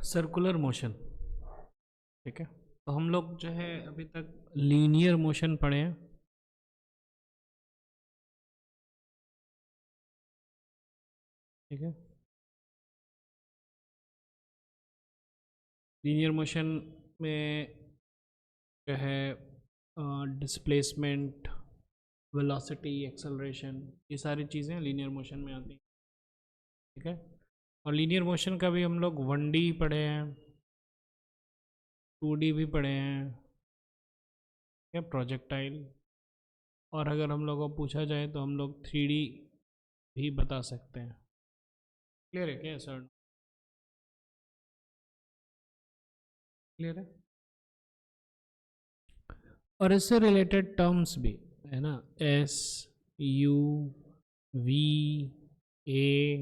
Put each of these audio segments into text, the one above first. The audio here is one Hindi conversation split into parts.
Circular motion. ठीक है, तो हम लोग जो है अभी तक लीनियर मोशन पढ़े हैं। ठीक है, लीनियर मोशन में जो है डिस्प्लेसमेंट, वेलोसिटी, एक्सेलरेशन, ये सारी चीज़ें लीनियर मोशन में आती हैं। ठीक है, और लीनियर मोशन का भी हम लोग 1D पढ़े हैं, 2D भी पढ़े हैं। ठीक है, प्रोजेक्टाइल, और अगर हम लोग को पूछा जाए तो हम लोग 3D भी बता सकते हैं। क्लियर है क्या सर? क्लियर है। और इससे रिलेटेड टर्म्स भी है ना, S, U, V, A,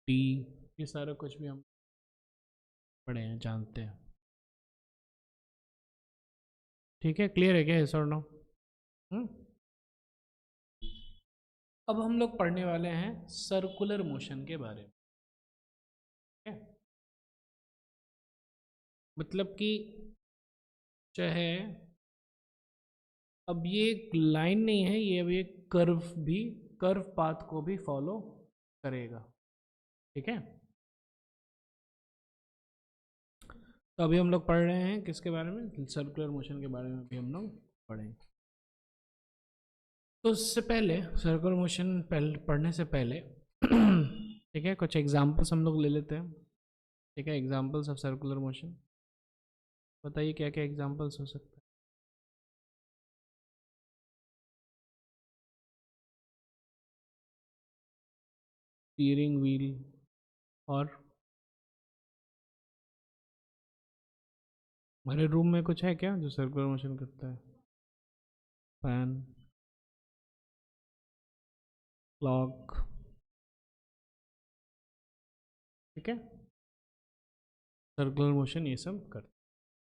T, ये सारा कुछ भी हम पढ़े हैं, जानते हैं। ठीक है, क्लियर है क्या ये सर? नो। अब हम लोग पढ़ने वाले हैं सर्कुलर मोशन के बारे में। ठीक है, मतलब कि जो है अब ये एक लाइन नहीं है, ये अब एक कर्व पाथ को भी फॉलो करेगा। ठीक है, तो अभी हम लोग पढ़ रहे हैं किसके बारे में? सर्कुलर मोशन के बारे में भी हम लोग पढ़ेंगे। तो उससे पहले सर्कुलर मोशन पढ़ने से पहले ठीक है, कुछ एग्जांपल्स हम लोग ले लेते हैं। ठीक है, एग्जांपल्स ऑफ सर्कुलर मोशन, बताइए क्या क्या एग्जांपल्स हो सकते हैं। स्टीयरिंग व्हील, और हमारे रूम में कुछ है क्या जो सर्कुलर मोशन करता है? Fan, clock. ठीक है, सर्कुलर मोशन ये सब करते हैं,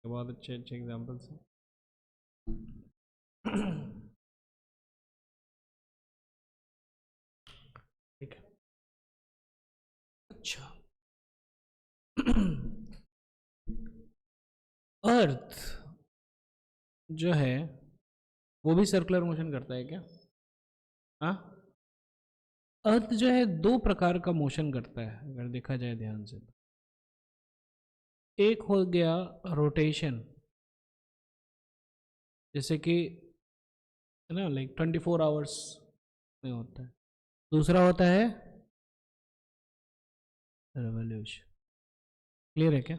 बहुत अच्छे अच्छे एग्जांपल्स हैं। ठीक है, अच्छा अर्थ जो है वो भी सर्कुलर मोशन करता है क्या? हाँ, अर्थ जो है दो प्रकार का मोशन करता है अगर देखा जाए ध्यान से। एक हो गया रोटेशन, जैसे कि है ना, लाइक 24 आवर्स में होता है। दूसरा होता है रेवोल्यूशन। क्लियर है क्या?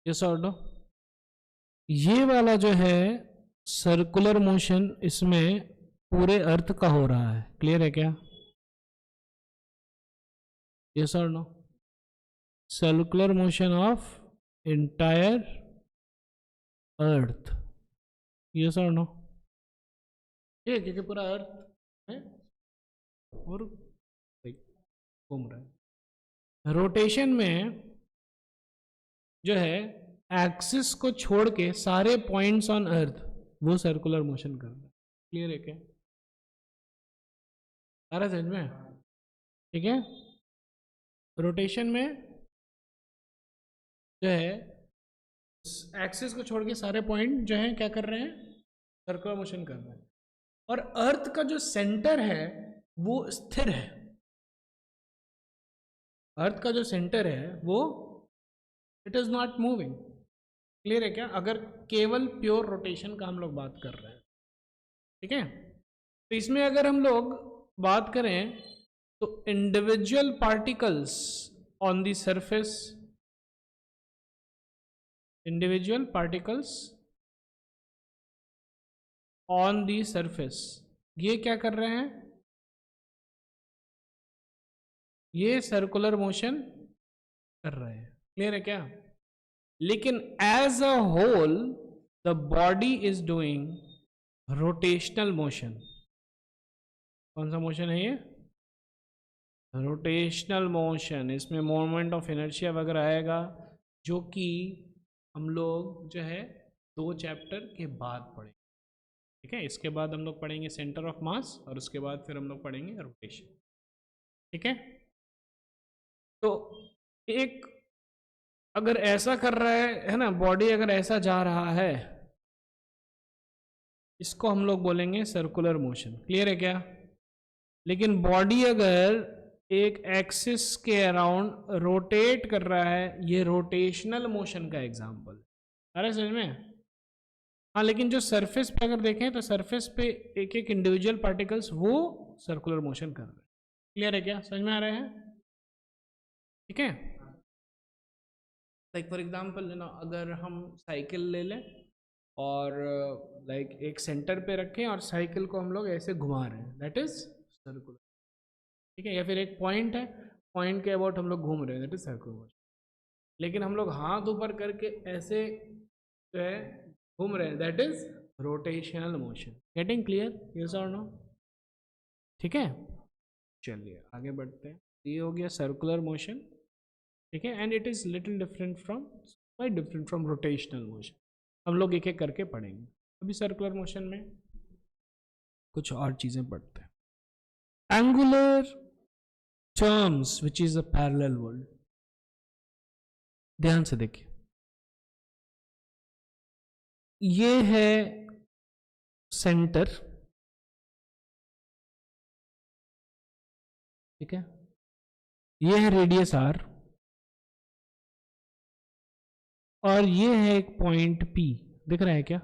यस और नो? ये वाला जो है सर्कुलर मोशन, इसमें पूरे अर्थ का हो रहा है। क्लियर है क्या? यस और no? Circular motion of entire earth. Yes और नो? ठीक है, क्योंकि पूरा अर्थ है और घूम रहा है। रोटेशन में जो है एक्सिस को छोड़ के सारे पॉइंट्स ऑन अर्थ, वो सर्कुलर मोशन कर रहा है। क्लियर है क्या? आ रहा है समझ में? ठीक है, रोटेशन में जो है एक्सिस को छोड़ के सारे पॉइंट जो है क्या कर रहे हैं? सर्कुलर मोशन कर रहे हैं। और अर्थ का जो सेंटर है वो स्थिर है। अर्थ का जो सेंटर है वो it is not moving. Clear है क्या? अगर केवल प्योर रोटेशन का हम लोग बात कर रहे हैं। ठीक है, तो इसमें अगर हम लोग बात करें तो individual particles on the surface, individual particles on the surface, ये क्या कर रहे हैं? ये सर्कुलर मोशन कर रहे हैं। क्लियर है क्या? लेकिन as a whole the body is doing rotational motion. कौन सा मोशन है ये? Rotational motion. इसमें मोमेंट ऑफ इनर्शिया वगैरह आएगा, जो कि हम लोग जो है 2 चैप्टर के बाद पढ़ेंगे। ठीक है, इसके बाद हम लोग पढ़ेंगे सेंटर ऑफ मास, और उसके बाद फिर हम लोग पढ़ेंगे रोटेशन। ठीक है, तो एक अगर ऐसा कर रहा है ना, बॉडी अगर ऐसा जा रहा है, इसको हम लोग बोलेंगे सर्कुलर मोशन। क्लियर है क्या? लेकिन बॉडी अगर एक एक्सिस के अराउंड रोटेट कर रहा है, ये रोटेशनल मोशन का एग्जांपल है। आ रहा है समझ में? हाँ, लेकिन जो सरफेस पे अगर देखें तो सरफेस पे एक एक इंडिविजुअल पार्टिकल्स वो सर्कुलर मोशन कर रहे हैं। क्लियर है क्या? समझ में आ रहे हैं? ठीक है। लाइक फॉर एग्जांपल ना, अगर हम साइकिल ले लें और लाइक एक सेंटर पे रखें और साइकिल को हम लोग ऐसे घुमा रहे हैं, दैट इज सर्कुलर। ठीक है। या फिर एक पॉइंट है, पॉइंट के अबाउट हम लोग घूम रहे हैं, दैट इज सर्कुलर मोशन। लेकिन हम लोग हाथ ऊपर करके ऐसे जो है घूम रहे हैं, that is rotational motion. Getting clear? Yes और नो? ठीक है, चलिए आगे बढ़ते हैं। ये हो गया सर्कुलर मोशन। ठीक है। And it is little different from, quite different from rotational motion. हम लोग एक एक करके पढ़ेंगे। अभी सर्कुलर मोशन में कुछ और चीजें पढ़ते हैं। Angular terms which is a parallel world. ध्यान से देखिए, ये है सेंटर, ठीक है, ये है रेडियस आर, और ये है एक पॉइंट पी। दिख रहा है क्या?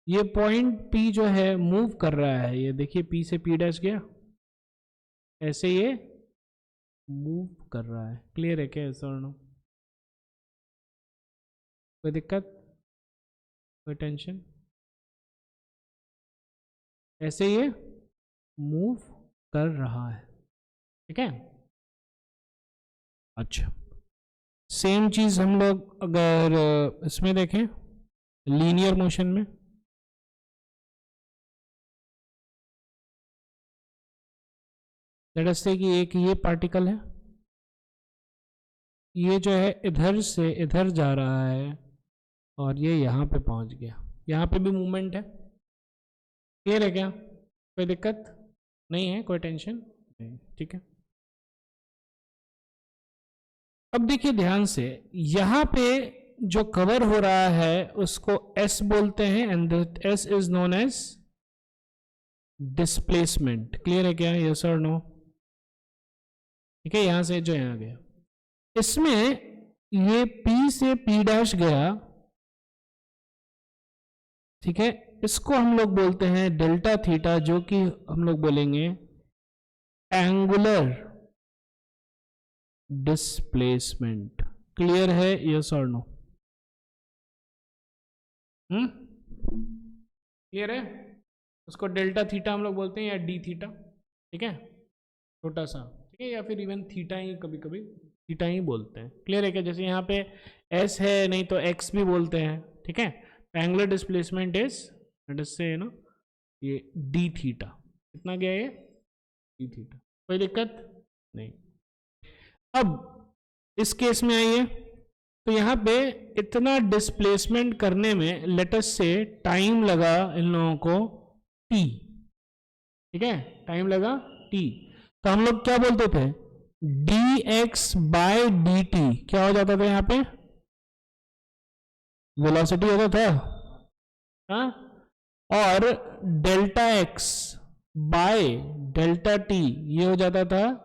ये पॉइंट पी जो है मूव कर रहा है, ये देखिए पी से पी डैश गया, ऐसे ये मूव कर रहा है। क्लियर है क्या? ऐसा और नो? कोई दिक्कत, कोई टेंशन? ऐसे ये मूव कर रहा है, ठीक है। अच्छा, सेम चीज हम लोग अगर इसमें देखें, लीनियर मोशन में, लेट्स से कि एक ये पार्टिकल है, ये जो है इधर से इधर जा रहा है और ये यहाँ पे पहुंच गया, यहाँ पे भी मूवमेंट है। क्लियर है क्या? कोई दिक्कत नहीं है, कोई टेंशन नहीं, ठीक है। अब देखिए ध्यान से, यहां पे जो कवर हो रहा है उसको एस बोलते हैं, and S is known as displacement. Clear है क्या? यस और नो? ठीक है। यहां से जो यहां गया, इसमें ये P से P डैश गया, ठीक है, इसको हम लोग बोलते हैं डेल्टा थीटा, जो कि हम लोग बोलेंगे एंगुलर डिस्प्लेसमेंट। क्लियर है? यस और नो? क्लियर है? उसको डेल्टा थीटा हम लोग बोलते हैं, या डी थीटा, ठीक है, छोटा सा, ठीक है, या फिर इवन थीटा ही, कभी कभी थीटा ही बोलते हैं। क्लियर है क्या? जैसे यहाँ पे एस है, नहीं तो एक्स भी बोलते हैं, ठीक है। एंगुलर डिस्प्लेसमेंट इज से ना ये डी थीटा। कितना गया ये? D theta. कोई दिक्कत नहीं। अब इस केस में आइए, तो यहाँ पे इतना डिस्प्लेसमेंट करने में लेटस से टाइम लगा इन लोगों को t, ठीक है, टाइम लगा t। तो हम लोग क्या बोलते थे? dx बाय dt क्या हो जाता था? यहाँ पे वेलोसिटी होता था, हाँ, और delta x by delta t ये हो जाता था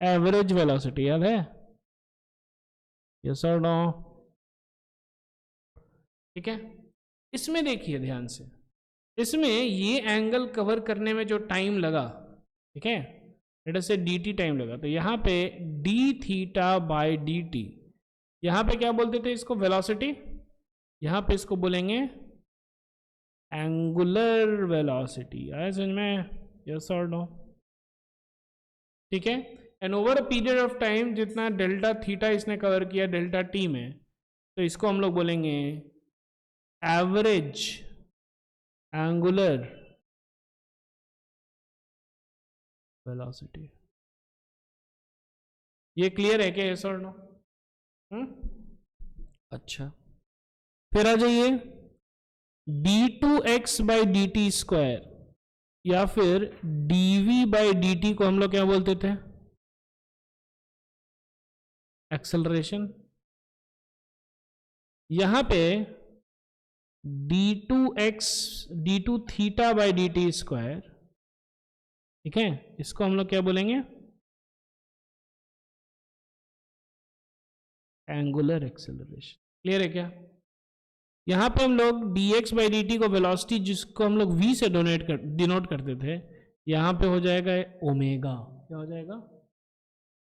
एवरेज वेलोसिटी। याद है? यस और नो? ठीक है। इसमें देखिए ध्यान से, इसमें ये एंगल कवर करने में जो टाइम लगा, ठीक है, लेट से डी टी टाइम लगा, तो यहाँ पे D theta by D T, यहाँ पे क्या बोलते थे इसको? वेलोसिटी। यहाँ पे इसको बोलेंगे एंगुलर वेलोसिटी। आया समझ में? यस और नो? ठीक है। And over a period of time जितना डेल्टा थीटा इसने कवर किया डेल्टा टी में, तो इसको हम लोग बोलेंगे एवरेज एंगुलर वेलोसिटी। ये क्लियर है क्या? यस और नो? अच्छा, फिर आ जाइए d2x by D T square, या फिर dv बाई डी टी को हम लोग क्या बोलते थे? एक्सेलरेशन। यहाँ पे d2 theta by D T square, ठीक है, इसको हम लोग क्या बोलेंगे, एंगुलर एक्सेलरेशन। क्लियर है क्या? यहां पे हम लोग dx बाई डी टी को वेलोसिटी जिसको हम लोग v से डिनोट करते थे, यहां पे हो जाएगा ओमेगा। क्या हो जाएगा?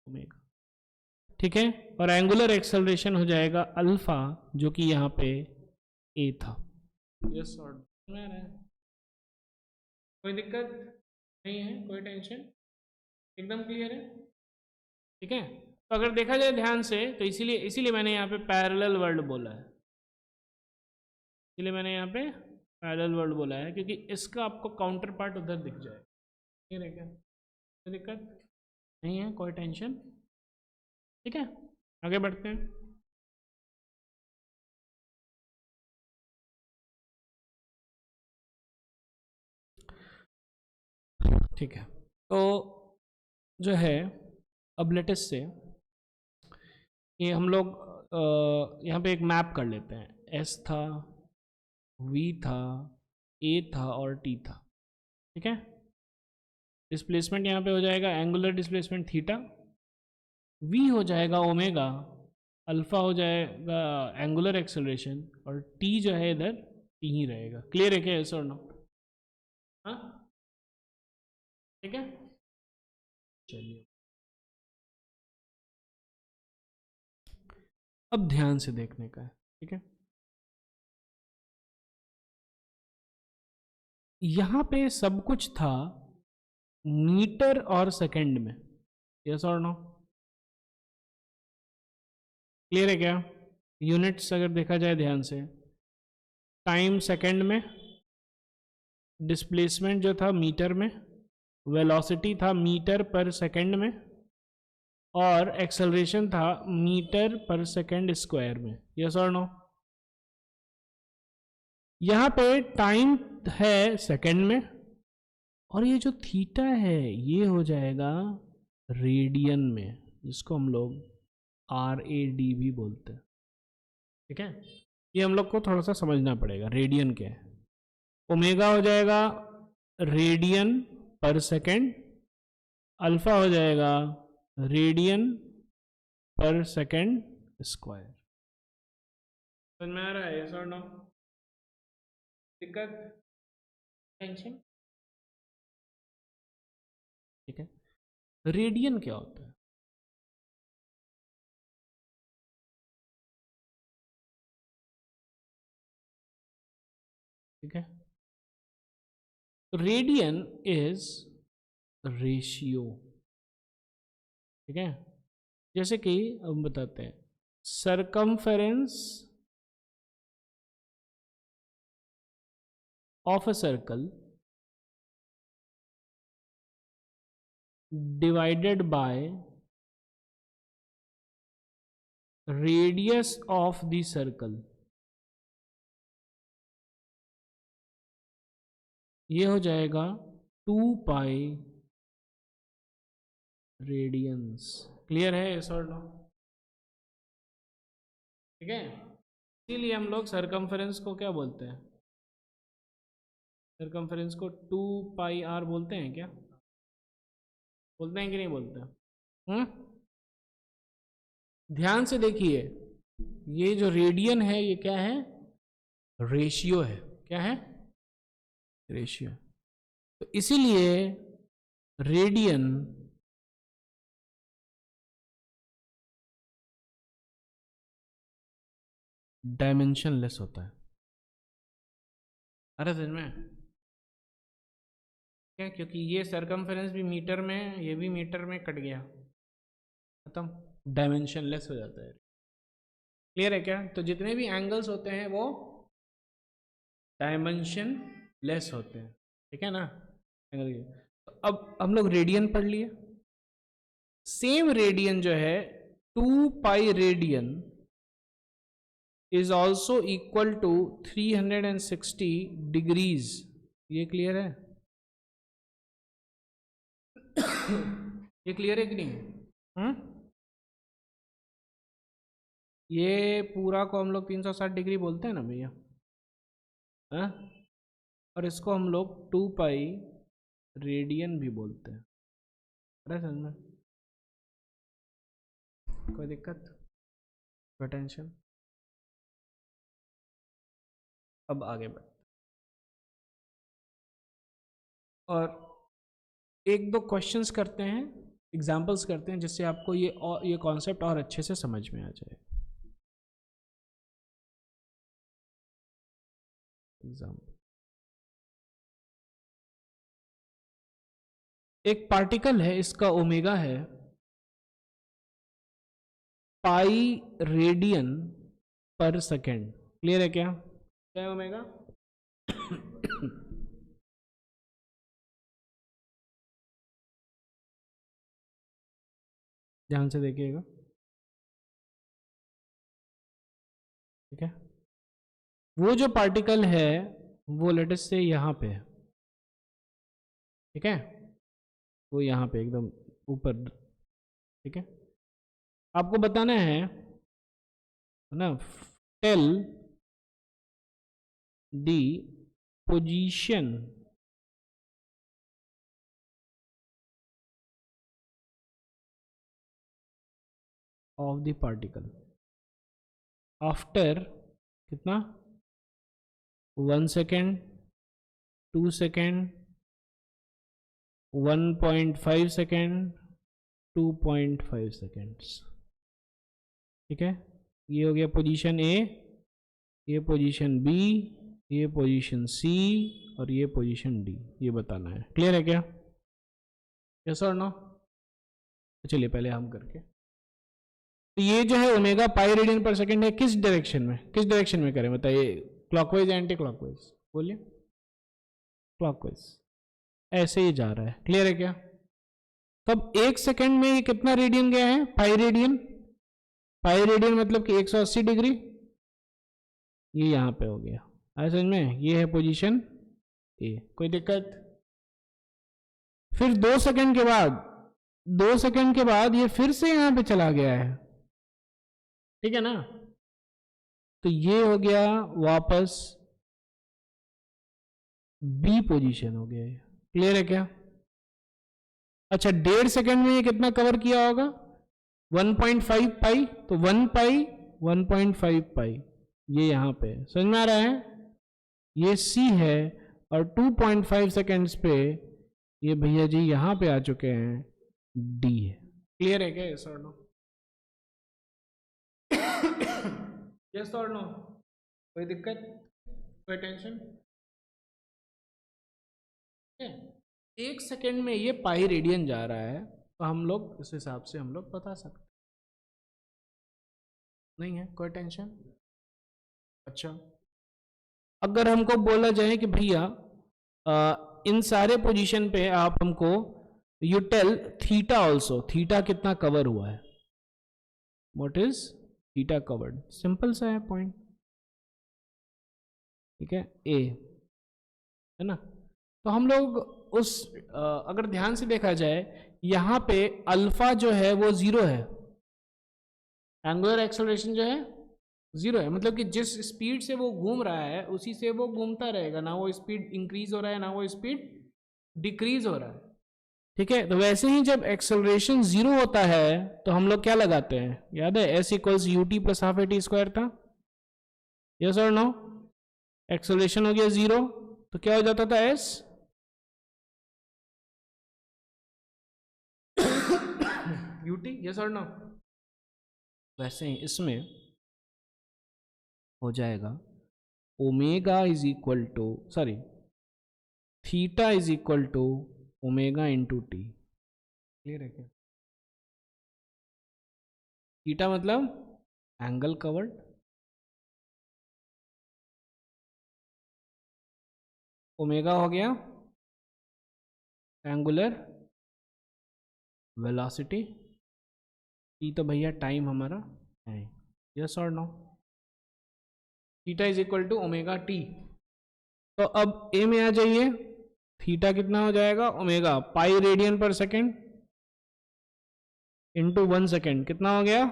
ओमेगा। ठीक है, और एंगुलर एक्सेलरेशन हो जाएगा अल्फा, जो कि यहां पे a था। यस और कोई दिक्कत नहीं है, कोई टेंशन, एकदम क्लियर है? ठीक है, तो अगर देखा जाए ध्यान से तो इसीलिए इसीलिए मैंने यहाँ पे पैरेलल वर्ल्ड बोला है, इसलिए मैंने यहाँ पे पैरेलल वर्ल्ड बोला है, क्योंकि इसका आपको काउंटर पार्ट उधर दिख जाए। ठीक है क्या? कोई दिक्कत नहीं है, कोई टेंशन? ठीक है, आगे बढ़ते हैं। ठीक है, तो जो है अब लेटेस्ट से ये हम लोग यहाँ पे एक मैप कर लेते हैं। एस था, वी था, ए था और टी था। ठीक है, डिस्प्लेसमेंट यहाँ पे हो जाएगा एंगुलर डिस्प्लेसमेंट थीटा, वी हो जाएगा ओमेगा, अल्फा हो जाएगा एंगुलर एक्सेलरेशन, और टी जो है इधर टी ही रहेगा। क्लियर है क्या? यस और नो? हाँ, ठीक है, चलिए अब ध्यान से देखने का है। ठीक है, यहां पे सब कुछ था मीटर और सेकंड में। यस और नो? क्लियर है क्या? यूनिट्स अगर देखा जाए ध्यान से, टाइम सेकंड में, डिस्प्लेसमेंट जो था मीटर में, वेलोसिटी था मीटर पर सेकंड में, और एक्सेलरेशन था मीटर पर सेकंड स्क्वायर में। यस और नो? यहां पे टाइम है सेकंड में, और ये जो थीटा है ये हो जाएगा रेडियन में, जिसको हम लोग RAD भी बोलते हैं। ठीक है, ये हम लोग को थोड़ा सा समझना पड़ेगा रेडियन क्या है। ओमेगा हो जाएगा रेडियन पर सेकंड, अल्फा हो जाएगा रेडियन पर सेकंड स्क्वायर। समझ में आ रहा है? यस और नो? दिक्कत, टेंशन? ठीक है, रेडियन क्या होता है? ठीक है, रेडियन इज रेशियो। ठीक है, जैसे कि हम बताते हैं circumference of a circle divided by radius of the circle, ये हो जाएगा 2 पाई रेडियंस। क्लियर है? यस और नो? ठीक है, इसीलिए हम लोग सरकमफेरेंस को क्या बोलते हैं? सरकमफेरेंस को 2 पाई r बोलते हैं क्या? बोलते हैं कि नहीं बोलते? ध्यान से देखिए, ये जो रेडियन है ये क्या है? रेशियो है। क्या है? रेशियो। तो इसीलिए रेडियन डायमेंशनलेस होता है। अरे समझ में क्या? क्योंकि ये सरकमफेरेंस भी मीटर में, ये भी मीटर में कट गया, खत्म, डायमेंशनलेस हो जाता है। क्लियर है क्या? तो जितने भी एंगल्स होते हैं वो डायमेंशन लेस होते हैं। ठीक है ना? तो अब हम लोग रेडियन पढ़ लिए। सेम रेडियन जो है 2 pi radian is also equal to 360 degrees. ये क्लियर है? ये क्लियर है कि नहीं? ये पूरा को हम लोग 360 डिग्री बोलते हैं ना भैया, हाँ? और इसको हम लोग 2 पाई रेडियन भी बोलते हैं। अरे समझ में कोई दिक्कत, कोई टेंशन? अब आगे बढ़ और एक दो क्वेश्चंस करते हैं, एग्जांपल्स करते हैं, जिससे आपको ये कॉन्सेप्ट और अच्छे से समझ में आ जाए। एग्जाम्पल, एक पार्टिकल है, इसका ओमेगा है पाई रेडियन पर सेकेंड। क्लियर है क्या? क्या है ओमेगा? ध्यान से देखिएगा, ठीक है? वो जो पार्टिकल है वो लेटेस्ट से यहाँ पे है, ठीक है? वो यहाँ पे एकदम ऊपर, ठीक है? आपको बताना है ना, tell the position of the particle after कितना, 1 सेकेंड, 2 सेकेंड, 1.5 सेकेंड, 2.5 सेकेंड्स, ठीक है? ये हो गया पोजीशन ए, ये पोजीशन बी, ये पोजीशन सी और ये पोजीशन डी, ये बताना है। क्लियर है क्या? यस और नो? चलिए पहले हम करके, तो ये जो है ओमेगा पाई रेडियन पर सेकेंड है, किस डायरेक्शन में, किस डायरेक्शन में करें बताइए? क्लॉकवाइज या एंटी क्लॉकवाइज? बोलिए। क्लॉकवाइज, ऐसे ही जा रहा है। क्लियर है क्या? तब 1 सेकेंड में ये कितना रेडियन गया है? Pi radian. पाई रेडियन मतलब कि 180 डिग्री। ये यहां पे हो गया, आया समझ में? ये है पोजीशन ए, कोई दिक्कत? फिर 2 सेकेंड के बाद, 2 सेकेंड के बाद ये फिर से यहां पे चला गया है, ठीक है ना? तो ये हो गया वापस बी पोजीशन हो गया ये। क्लियर है क्या? अच्छा, 1.5 सेकेंड में ये कितना कवर किया होगा? 1.5 पाई, तो 1 पाई 1.5 पाई, ये यहां पे समझ में आ रहा है? ये सी है और 2.5 सेकेंड्स पे ये भैया जी यहां पे आ चुके हैं, डी है। क्लियर है क्या? यस और नो? यस और नो? कोई दिक्कत, कोई टेंशन? 1 सेकेंड में ये पाई रेडियन जा रहा है, तो हम लोग इस हिसाब से हम लोग बता सकते नहीं है, कोई टेंशन? अच्छा, अगर हमको बोला जाए कि भैया इन सारे पोजीशन पे आप हमको you tell theta also, theta कितना कवर हुआ है, what is theta covered? Simple सा है पॉइंट, ठीक है? ए है ना? तो हम लोग उस अगर ध्यान से देखा जाए, यहां पे अल्फा जो है वो 0 है, एंगुलर एक्सेलरेशन जो है 0 है, मतलब कि जिस स्पीड से वो घूम रहा है उसी से वो घूमता रहेगा, ना वो स्पीड इंक्रीज हो रहा है ना वो स्पीड डिक्रीज हो रहा है, ठीक है? तो वैसे ही जब एक्सेलरेशन 0 होता है तो हम लोग क्या लगाते हैं, याद है? S equals U T plus half A T square था, यस और नो? एक्सेलरेशन हो गया 0, तो क्या हो जाता था? एस यू टी, यस और नो? वैसे ही इसमें हो जाएगा omega is equal to, sorry, theta is equal to omega into T. Clear है क्या? थीटा मतलब एंगल कवर्ड, ओमेगा हो गया एंगुलर वेलोसिटी, टी तो भैया टाइम हमारा है, यस और no? Theta is equal to omega T. तो अब ए में आ जाइए, थीटा कितना हो जाएगा? ओमेगा पाई radian per second into 1 second, कितना हो गया?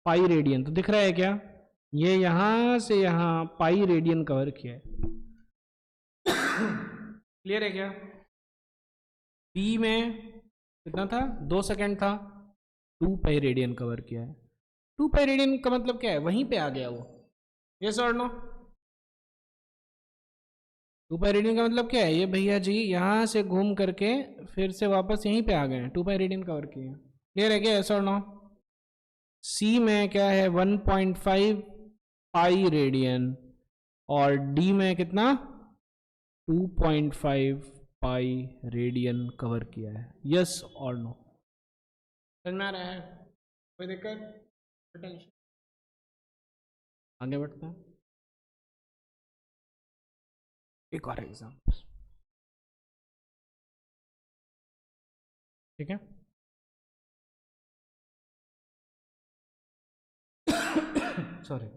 पाई रेडियन, तो दिख रहा है क्या, ये यहां से यहां पाई रेडियन कवर किया है। क्लियर है क्या? बी में कितना था, 2 सेकेंड था, 2 पाई रेडियन कवर किया है। 2 पाई रेडियन का मतलब क्या है, वहीं पे आ गया वो, यस और नो? 2 पाई रेडियन का मतलब क्या है, ये भैया जी यहां से घूम करके फिर से वापस यहीं पे आ गए हैं, 2 पाई रेडियन कवर किए। क्लियर है क्या, यस और नो? सी में क्या है, 1.5 पाई रेडियन, और डी में कितना, 2.5 पाई रेडियन कवर किया है, यस और नो? समझ में आ रहा है, कोई दिक्कत? आगे बढ़ते हैं, एक और एग्जाम्पल, ठीक है। सॉरी,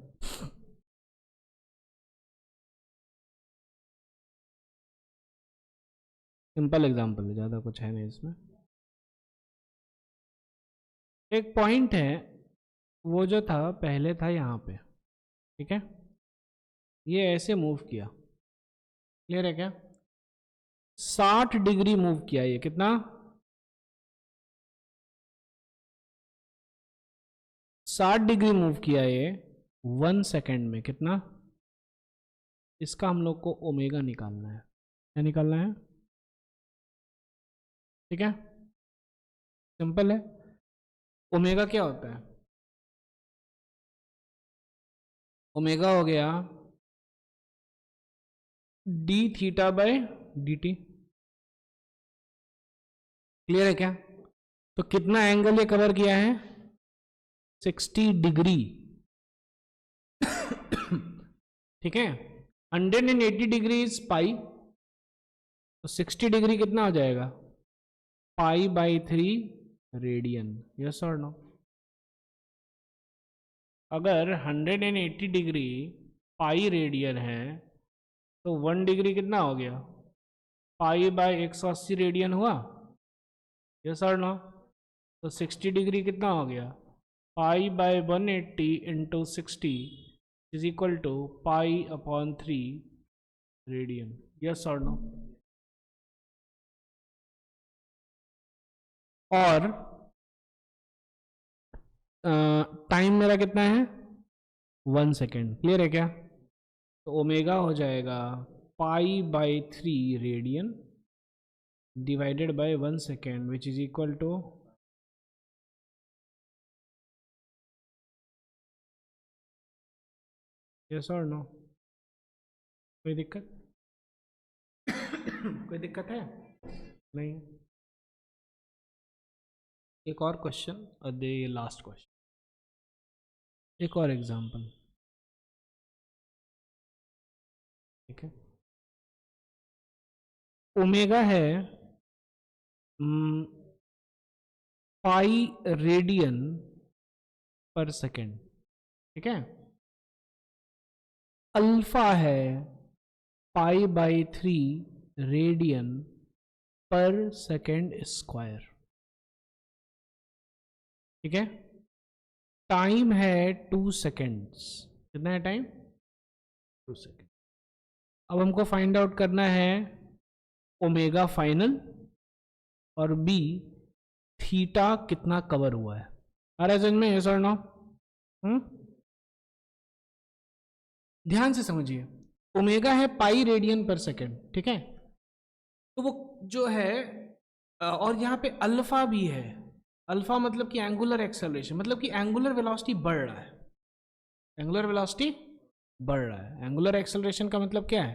सिंपल एग्जाम्पल है, ज़्यादा कुछ है नहीं इसमें। एक पॉइंट है, वो जो था पहले था यहाँ पे, ठीक है, ये ऐसे मूव किया, क्लियर है क्या, 60 डिग्री मूव किया, ये कितना, 60 डिग्री मूव किया ये 1 सेकेंड में, कितना, इसका हम लोग को ओमेगा निकालना है, क्या निकालना है, ठीक है, सिंपल है। ओमेगा क्या होता है, ओमेगा हो गया D theta by D T, clear है क्या? तो कितना एंगल ये कवर किया है, 60 डिग्री, ठीक है, 180 डिग्री इज पाई, तो 60 डिग्री कितना हो जाएगा, पाई बाई 3 रेडियन, यस और नो? अगर 180 डिग्री पाई रेडियन है तो 1 डिग्री कितना हो गया, पाई बाई 180 रेडियन हुआ, यस और नो? तो 60 डिग्री कितना हो गया, pi by 180 into 60 is equal to pi upon 3 radian, yes और नो? और टाइम मेरा कितना है, 1 सेकेंड, क्लियर है क्या? तो ओमेगा हो जाएगा pi by 3 radian divided by 1 second which is equal to, yes और नो? कोई दिक्कत? कोई दिक्कत है? नहीं। एक और क्वेश्चन और दे, ये लास्ट क्वेश्चन, एक और एग्जांपल, ठीक है। ओमेगा है पाई रेडियन पर सेकेंड, ठीक है, अल्फा है पाई by 3 radian per second square, ठीक है, टाइम है 2 सेकेंड्स, कितना है टाइम, 2 सेकेंड। अब हमको फाइंड आउट करना है ओमेगा फाइनल और बी थीटा कितना कवर हुआ है, आ रहा है समझ में, यस और नो? ध्यान से समझिए, ओमेगा है पाई रेडियन पर सेकेंड, ठीक है, तो वो जो है और यहाँ पे अल्फा भी है, अल्फा मतलब कि एंगुलर एक्सेलरेशन, मतलब कि एंगुलर वेलोसिटी बढ़ रहा है, एंगुलर वेलोसिटी बढ़ रहा है, एंगुलर एक्सेलरेशन का मतलब क्या है,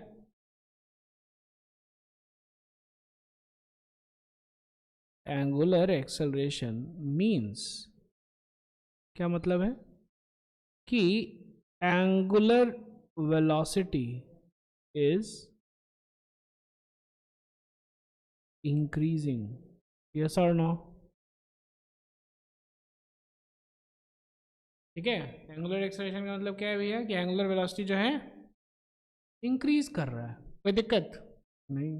एंगुलर एक्सेलरेशन मींस, क्या मतलब है कि angular velocity is increasing, yes और नो? ठीक है, एंगुलर एक्सेलरेशन का मतलब क्या है भैया, कि एंगुलर वेलोसिटी जो है इंक्रीज कर रहा है, कोई दिक्कत नहीं।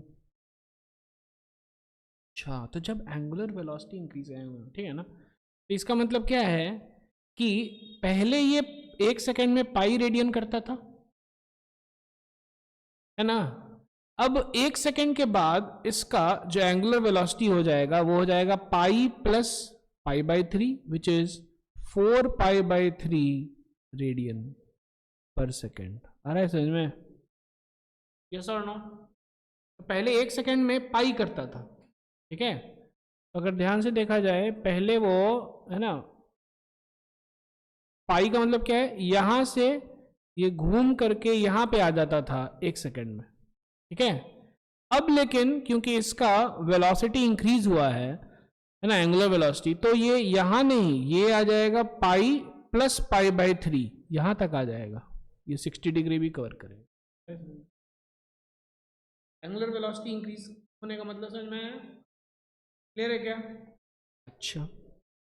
अच्छा, तो जब एंगुलर वेलोसिटी इंक्रीज है, ठीक है ना, तो इसका मतलब क्या है कि पहले ये 1 सेकेंड में पाई रेडियन करता था, है ना। अब 1 सेकेंड के बाद इसका जो एंगुलर वेलोसिटी हो जाएगा वो हो जाएगा pi plus pi by 3 which is 4 pi by 3 radian per second. आ रहा है समझ में? यस और नो? पहले 1 सेकेंड में पाई करता था, ठीक है। तो अगर ध्यान से देखा जाए पहले वो, है ना, पाई का मतलब क्या है, यहां से ये घूम करके यहां पे आ जाता था 1 सेकेंड में, ठीक है। अब लेकिन क्योंकि इसका वेलोसिटी इंक्रीज हुआ है ना, एंगुलर वेलोसिटी, तो ये यहां नहीं, ये आ जाएगा पाई प्लस पाई बाई 3, यहां तक आ जाएगा, ये 60 डिग्री भी कवर करेगा। एंगुलर वेलोसिटी इंक्रीज होने का मतलब समझ में आया? क्लियर है क्या? अच्छा,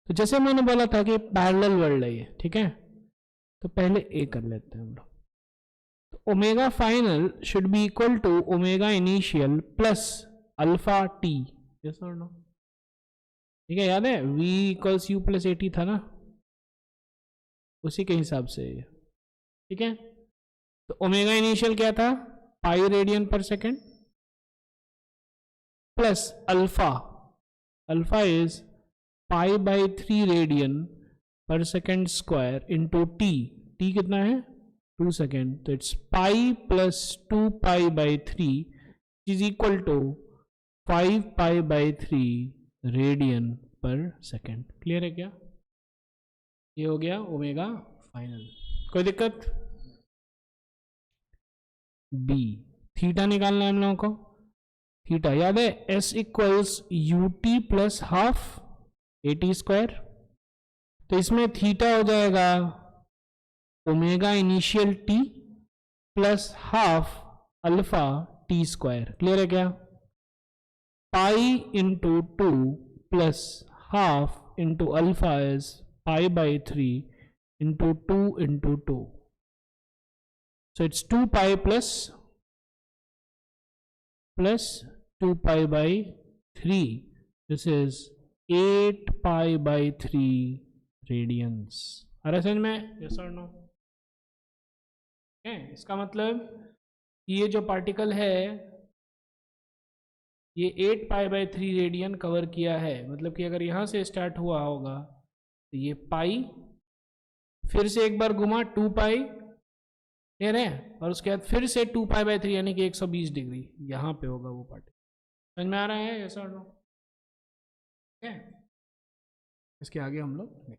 तो जैसे मैंने बोला था कि पैरेलल वर्ल्ड है ये, ठीक है। तो पहले ए कर लेते हैं हम लोग। तो omega final should be equal to omega initial plus alpha T, yes और नो? ठीक है, याद है v equals U plus A T था ना, उसी के हिसाब से ये, ठीक है। तो ओमेगा इनिशियल क्या था, pi radian per second plus alpha, alpha is pi by 3 radian per second square into T, T कितना है 2 सेकेंड, तो it's pi plus 2 pi by 3 is equal to 5 pi by 3 radian per second. Clear है क्या? ये हो गया ओमेगा फाइनल। कोई दिक्कत? बी, थीटा निकालना है हम लोगों को। थीटा याद है, S equals U T plus half A T square, तो इसमें थीटा हो जाएगा omega initial T plus half alpha T square. Clear है क्या? Pi into 2 plus half into alpha is pi by 3 into 2 into 2, so it's 2 pi plus 2 pi by 3, this is 8 pi by 3 radians। आ रहा है समझ में? yes or no? इसका मतलब ये जो पार्टिकल है ये 8 पाई बाई 3 रेडियन कवर किया है, मतलब कि अगर यहाँ से स्टार्ट हुआ होगा तो ये पाई, फिर से एक बार घुमा 2 पाई, क्लियर है, और उसके बाद फिर से 2 पाई बाई 3 यानी कि 120 डिग्री यहाँ पे होगा वो पार्टिकल। समझ में आ रहा है? ऐसा इसके आगे हम लोग